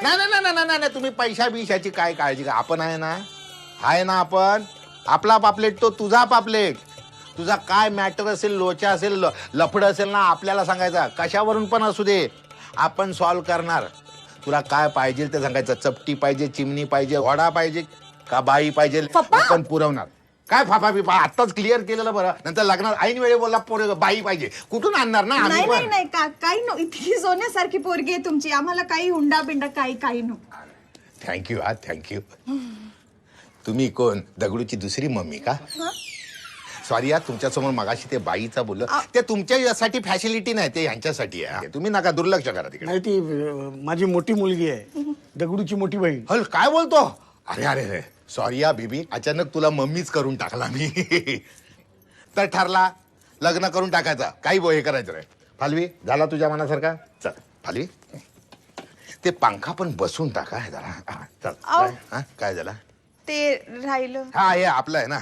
नाही नाही नाही नाही नाही, तुम्ही पैशा बिशाची काय काळजी का? आपण आहे ना आपण. आपला पापलेट तो तुझा पापलेट. तुझा काय मॅटर असेल, लोचा असेल, लफड असेल ना, आपल्याला सांगायचा. कशावरून पण असू दे, आपण सॉल्व्ह करणार. तुला काय पाहिजे ते सांगायचं. चपटी पाहिजे, चिमणी पाहिजे, घोडा पाहिजे का बाई पाहिजे, आपण पुरवणार. काय फाफा बिफा आत्ताच क्लिअर केलेलं बरं. नंतर लग्नात ऐन वेळे बोलला पोरे बाई पाहिजे, कुठून आणणार ना आम्ही नाही पण. नाही नाही काही नो, इतकी सोन्यासारखी पोरगी आहे तुमची. आम्हाला काही हुंडा बिंडा काही नो. थँक्यू हा थँक्यू. तुम्ही कोण? दगडूची दुसरी मम्मी का? सॉरी यार, तुमच्यासमोर मगाशी ते बाईचा बोललो. ते तुमच्यासाठी फॅसिलिटी नाही, ते यांच्यासाठी आहे. तुम्ही नका दुर्लक्ष करा तिकडे. नाही ती माझी मोठी मुलगी आहे, दगडूची मोठी बहीण. हल काय बोलतो? अरे अरे अरे सॉरी या बेबी, अचानक तुला मम्मीच करून टाकला मी. तर ठरला लग्न करून टाकायचा. काही हे करायचं रे. फालवी झाला तुझ्या मनासारखा? चल फालवी, ते पंखा पण बसून टाका जरा. चल हा काय झालं? ते राहिलं. हा हे आपलं आहे ना.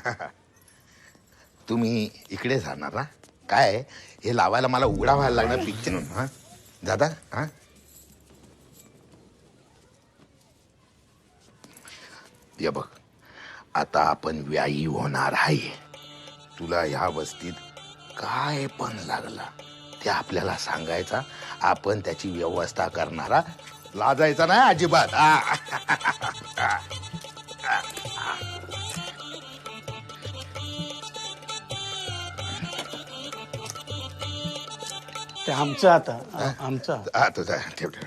तुम्ही इकडे जाणार ना? काय हे लावायला मला उघडा व्हायला लागणार पिक्चर. हा दादा हा ये बघ, आता आपण व्यायी होणार आहे. तुला ह्या वस्तीत काय पण लागला ते आपल्याला सांगायचा. आपण त्याची व्यवस्था करणारा. लाजायचा नाही अजिबात. ते आमचं आता आमचं. हा तुझा ठेव ठेव.